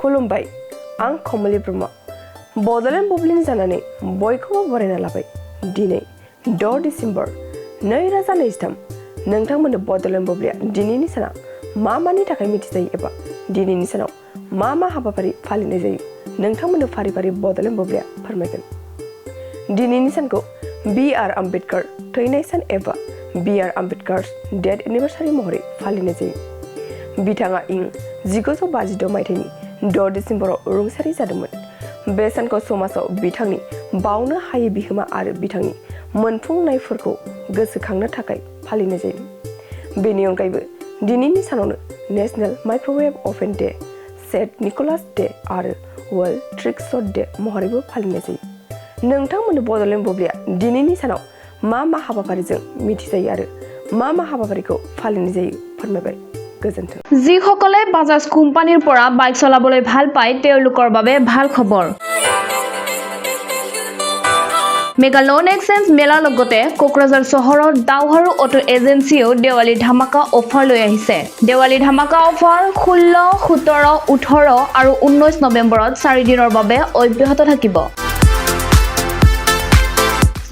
खुलुमबाय आं कमलि ब्रह्म बड'लेण्ड बुब्लिनि जानानै बयखौबो बरायना लाबाय दिनै 6 डिसेम्बर 2023 नोंथांमोननो बड'लेण्ड बुब्लिया दिनैनि साना मानि थाखाय मिथिजायो एबा दिनैनि सानाव मा हाबाफारि फालिनाय जायो नोंथांमोननो फारि फारि बड'लेण्ड बुब्लिया फोरमायगोन। दिनैनि सानखौ बि.आर. आम्बेडकार थैनाय सान एबा बि.आर. आम्बेडकार डेथ एनिभार्सारि महरै फालिनाय जायो। बिथाङा इं 1952 मायथाइनि 6 डिसेम्बराव रुंसारि जादोंमोन। बे सानखौ समाजाव बिथांनि बावनो हायै बिहोमा आरो बिथांनि मोनफुंनायफोरखौ गोसोखांनो थाखाय फालिनाय जायो। बेनि अनगायैबो दिनैनि सानावनो national microwave oven day, Saint Nicholas day आरो वर्ल्ड ट्रिकशट डे महरैबो फालिनाय जायो। नोंथांमोननो बड'लेण्ड बुब्लिया दिनैनि सानाव मा हाबाफारिजों मिथिजायो आरो मा हाबाफारिखौ फालिनाय जायो फोरमायबाय। যিসকলে বাজাজ কোম্পানীৰ পৰা বাইক চলাবলৈ ভাল পায় তেওঁলোকৰ বাবে ভাল খবৰ। মেগা লোন এক্সচেঞ্জ মেলাৰ লগতে কোকৰাঝাৰ চহৰৰ দাওহাৰু অটো এজেন্সিয়েও দেৱালী ধামাকা অফাৰ লৈ আহিছে। দেৱালী ধামাকা অফাৰ 16, 17, 18 আৰু 19 নৱেম্বৰত 4 দিনৰ বাবে অব্যাহত থাকিব।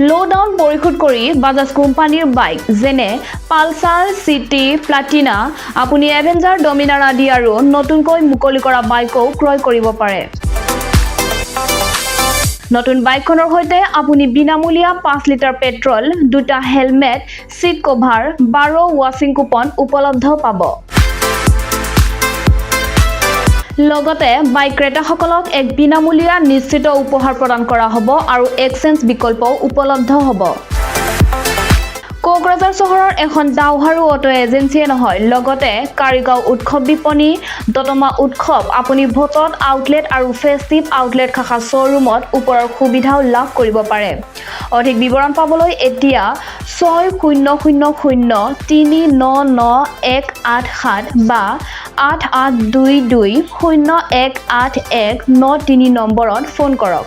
লো ডাউন পৰিশোধ কৰি বাজাজ কোম্পানীৰ বাইক যেনে পালচাৰ, সিটি, প্লাটিনা, আপুনি এভেঞ্জাৰ, ডমিনাৰ আদি আৰু নতুনকৈ মুকলি কৰা বাইকও ক্ৰয় কৰিব পাৰে। নতুন বাইকখনৰ সৈতে আপুনি বিনামূলীয়া 5 লিটাৰ পেট্ৰল, 2টা হেলমেট, সিট কভাৰ, 12 ৱাশ্বিং কুপন উপলব্ধ পাব। লগতে বাইক ক্ৰেতাসকলক এক বিনামূলীয়া নিশ্চিত উপহাৰ প্ৰদান কৰা হ'ব আৰু এক্সচেঞ্জ বিকল্পও উপলব্ধ হ'ব। কোকৰাঝাৰ চহৰৰ এখন দাওহাৰু অটো এজেন্সিয়ে নহয়, লগতে কাৰিগাঁও উৎসৱ বিপণী, দতমা উৎসৱ, আপুনি ভোটত আউটলেট আৰু ফেষ্টিভ আউটলেট শাখা শ্ব'ৰুমত ওপৰৰ সুবিধাও লাভ কৰিব পাৰে। অধিক বিৱৰণ পাবলৈ এতিয়া 6000399187 বা 8822018193 নম্বৰত ফোন কৰক।